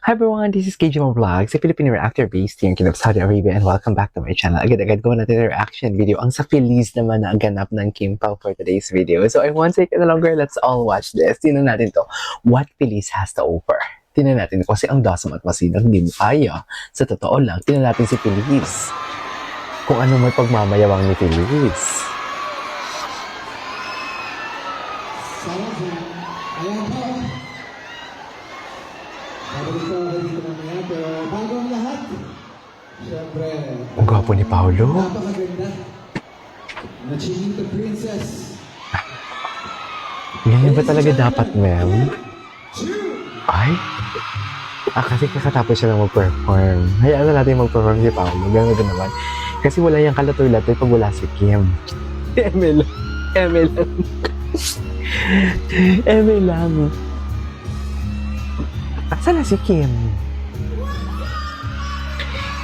Hi everyone, this is KGMO Vlogs, a Filipino reactor based here in Kingdom of Saudi Arabia, and welcome back to my channel. Agad-agad ko natin yung reaction video. Ang sa Feliz naman na ganap ng Kim Pao for today's video. So I won't take it longer, let's all watch this. Tingnan natin to. What Feliz has to offer. Tingnan natin kasi ang dasam at masinag hindi mo kaya. Sa totoo lang, tingnan natin si Feliz. Kung ano may pagmamayawang ni Feliz. Ayan po. Babalik ko kayo dito mamaya. Pero bago ang lahat, syempre, Ang gwapo ni Paolo. napakaganda na Chinito Princess. Ganyan ba talaga dapat, ma'am? Ay? Kasi kakatapos siya lang mag-perform. Hayaan na natin mag-perform si Paolo. Ganun naman. Kasi wala yung kalatoy-latoy pag wala si Kim. Eme lang. Eme lang. Eme lang. Saan na si Kim?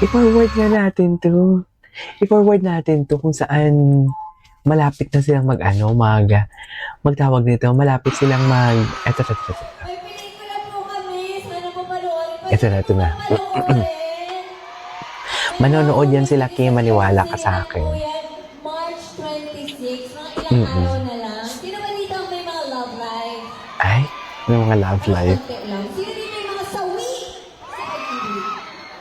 I-forward na natin to. I-forward natin to kung saan malapit na silang magtawag nito. Malapit silang Eto. May pelikula po kami. Sana po panoorin. Ito na. Manonood yan sila, Kim. Maniwala ka sa akin. March 26, mga ilang araw na lang. Sino ba dito ang may mga love life? Ay, ano mga love life. Konti lang. Sino dito yung mga sawi sa pag-ibig?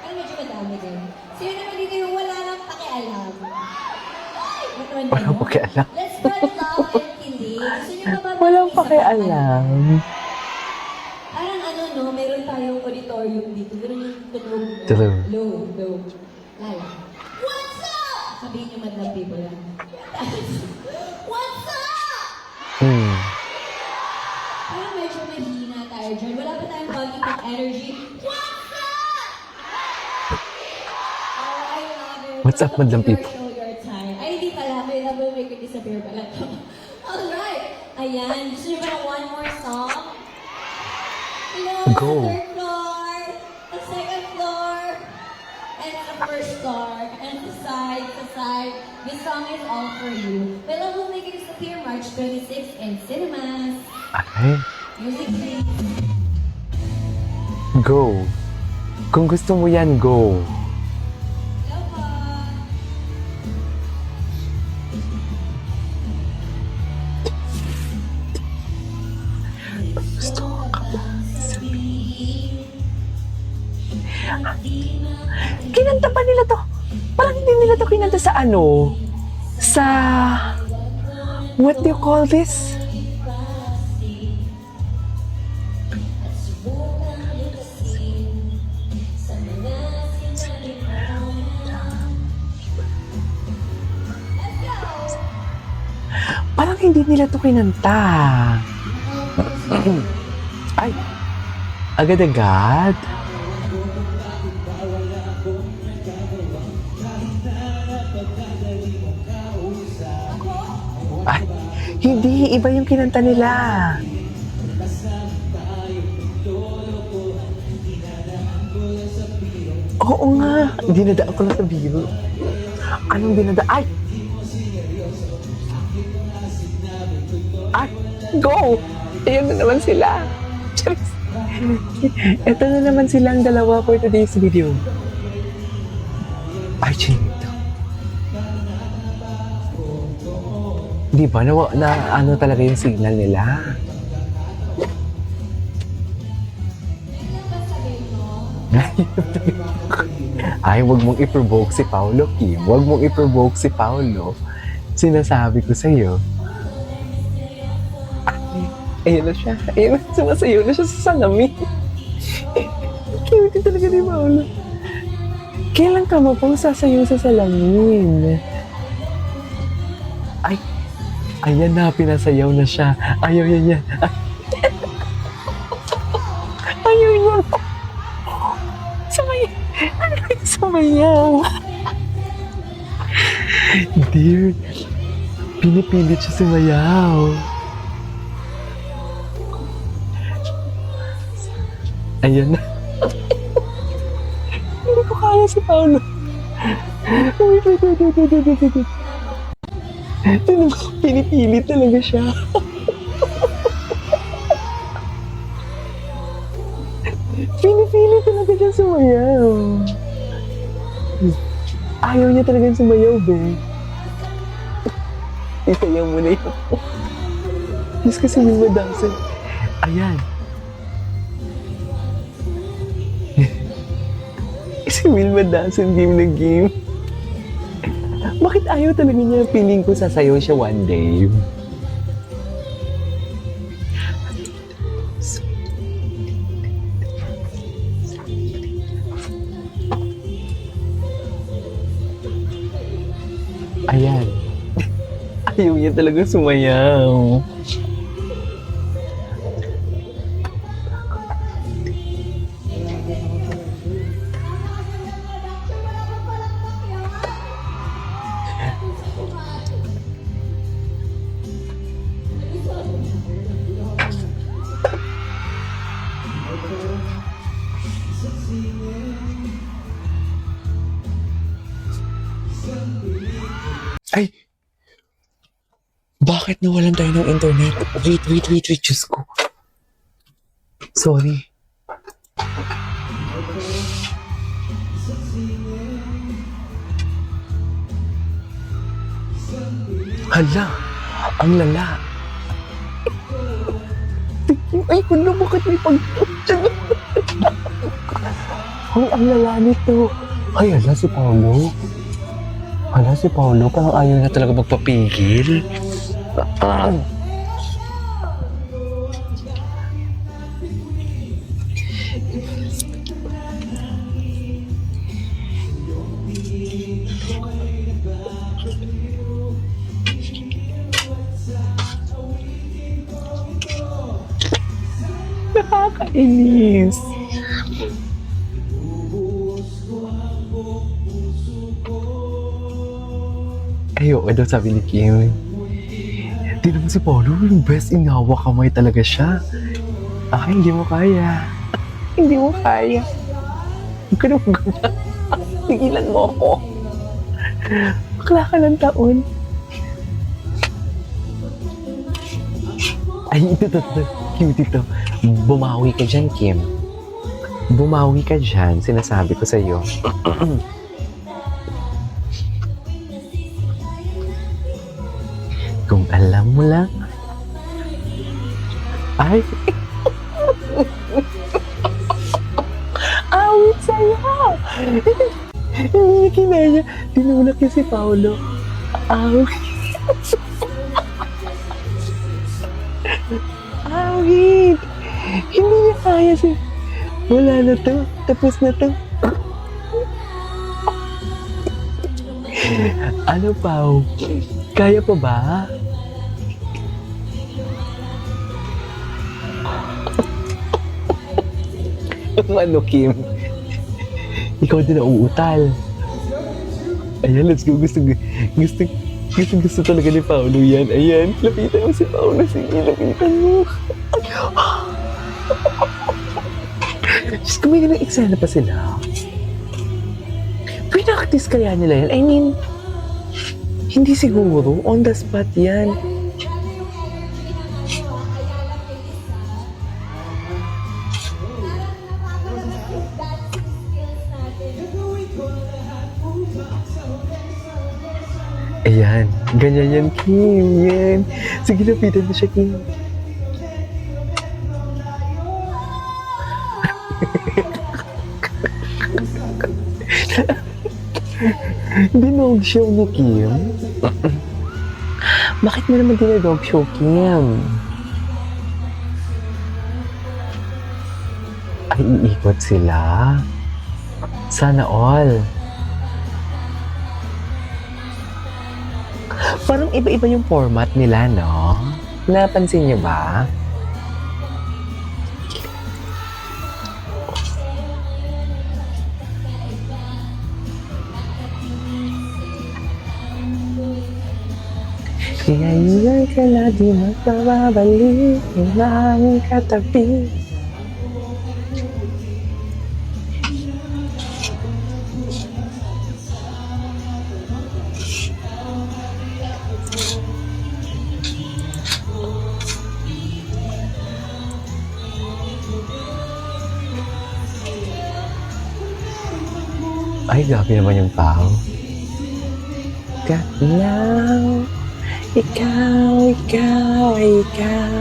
Ano medyo madami din. Sino naman dito yung wala nang pakialam? Ay, ano? Walang pakialam. Let's spread love and kilig. Gusto nyo ba ba Walang isa pa? pakialam. Parang meron tayong auditorium dito. Ganun yung tutulog. True. Low. Lala. What's up? Sabihin nyo madlang people lang. What's up? Parang medyo mahina tayo dyan. Wala pa tayong bagay pang energy. What's up? Oh, I love it. What's up, madlang people? Show your time. Ay, hindi pala. May love will make it disappear pala to. Alright. Ayan. Gusto nyo ba ng one more song? Hello, Go. the third floor, the second floor, and the first floor, and the side. This song is all for you. My love will make it disappear March 26 in cinemas. Ay, Music please. go. Kung gusto mo yan, go. Hello po. Gusto ka ba? Kinanta pa nila to. Parang hindi nila to kinanta sa what do you call this? Parang hindi nila to kinanta. Ay, agad-agad. Ay, hindi. Iba yung kinanta nila. Oo nga. Dinadaan ko lang sa biro. Anong dinadaan? Ay, go! Ayan na naman sila. Charis. Ito na naman silang dalawa for today's video. Ay, chinito. Di ba? Na ano talaga yung signal nila? Ano ba sabihin mo? Ay, wag mong i-provoke si Paolo, Kim. Wag mong i-provoke si Paolo. Sinasabi ko sa'yo. Ay, ayun na siya. Ayun na, sumasayaw na siya sa salamin. Cute talaga ni Paolo. Kailan ka mo pang sasayaw sa salamin? Ay, ayan na, pinasayaw na siya. Ayaw yan. Ayaw yan. Sumayaw. Dear, pinipilit siya sumayaw. Ayan na. Hindi ko kaya si Paolo. Wait. Pinipilit talaga siya. Pinipilit Napili talaga siya sumayaw. Ayaw niya talaga sumayaw, be. Isayaw mo na yun. Diyos kasi Wilma Dawson. Ayan. Si Wilma Dawson game na game. Bakit ayaw talaga niya? Feeling ko sasayaw siya one day. Ayan. Ayaw niya talaga sumayaw. Ay! Bakit nawalan tayo ng internet? Wait, Diyos ko. Sorry. Hala! Ang lala! Ay, kuno, bakit may pag-touch? Ay, ang lala nito. Ay, hala si Paolo. Hala si Paolo, parang ayaw na talaga magpapigil. Nakakainis. Ayoko daw, sabi ni Kim. Di naman si Paolo, yung best in hawak kamay talaga siya. Ay, hindi mo kaya. Hindi mo kaya. Huwag ka naman ganyan. Tigilan mo ako. Bakla ka ng taon. Ay, ito. Cute ito. Bumawi ka dyan, Kim. Bumawi ka dyan. Sinasabi ko sa'yo. Kung alam mo lang. Ay! Awit sa'yo! Hindi niya kinaya. Tinulak niya si Paolo. Awit! Awit! Hindi niya kaya si... Wala na to. Tapos na to. Ano, Pao? Kaya pa ba? Ano, Kim? Ikaw din ang uutal. Ayan, let's go. Gusto talaga ni Paolo yan. Ayan, lapitan mo si Paolo. Sige, lapitan mo. Diyos ko, may ganang eksena pa sila. Pinaktis kaya nila yan? I mean, hindi siguro. On the spot yan. Ayan. Ganyan yan, Kim. Yan. Sige, lapitan mo siya, Kim. Dinog show ni Kim? Bakit mo naman dinadog show, Kim? Ay, iikot sila? Sana all. Parang iba-iba yung format nila, no? Napansin niyo ba? Kaya yun ka na di magpababalik na aming katabi. Ay, grabe naman yung pao. Galaw. Ikaw, ikaw, ikaw.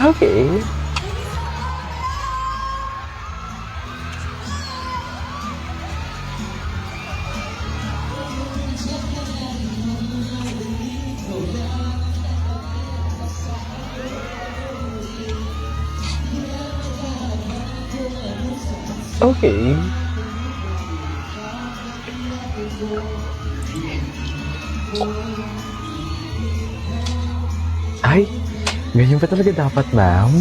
Okay. Okay. Ay, ganyan pa talaga dapat, ma'am.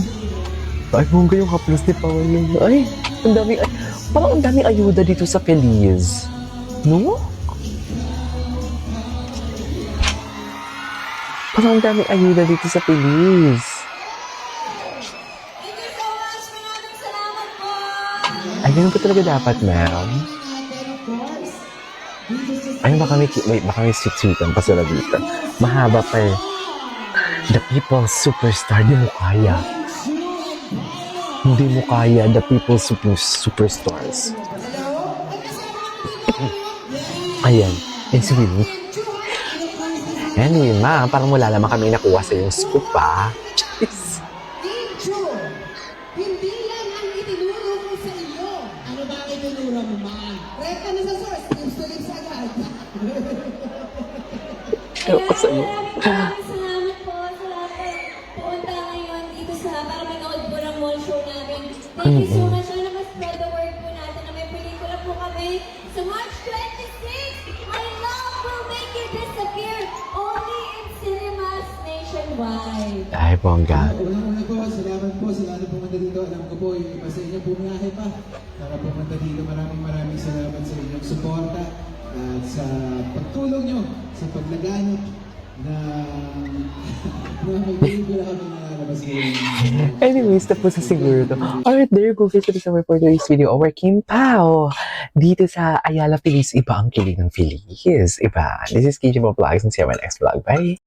Ay, bongga yung haplos ni Paolo. Ay, ang daming, ay, parang ang daming ayuda dito sa Feliz. No? Parang ang daming ayuda dito sa Feliz. Thank you so much. Maraming salamat po. Ay, ganun pa talaga dapat, ma'am. Ay, baka may sweet-sweetan pa sila dito. Mahaba pa eh. The People's Superstar, di mo kaya. Hindi mo kaya, the People's Superstars. Ayan, and si Winnie. Anyway, ma, parang wala naman kami nakuha sa yung scoop, pa. Jeez. Teacher, hindi yan ang itinuro ko sa iyo. Ano ba ang itinuro mo, man? Reka na sa source, tips to lips agad. Ewan ko sa'yo. Maraming salamat po sa lahat ng pumunta ngayon dito sa para manood po ng mall show namin. Thank you so much. Sana mas-spread the word po natin na may pelikula po kami sa March 26. My love will make you disappear only in cinemas nationwide. Ay, bongga. Unang-una po, salamat po sa lahat ng pumunta dito. Alam ko po, yung iba sa inyo bumiyahe pa para pumunta dito. Maraming salamat sa inyong suporta at sa pagtulong nyo sa paglaganap na may pelikula kami nalalabas ngayon. Anyways, tapos na siguro to. Alright, there you go guys. Ito sa for today's video. Our Kim Pao. Dito sa Ayala Feliz, iba ang kilig ng Feliz. Iba. This is KJ Vlogs and see you on my next vlog. Bye!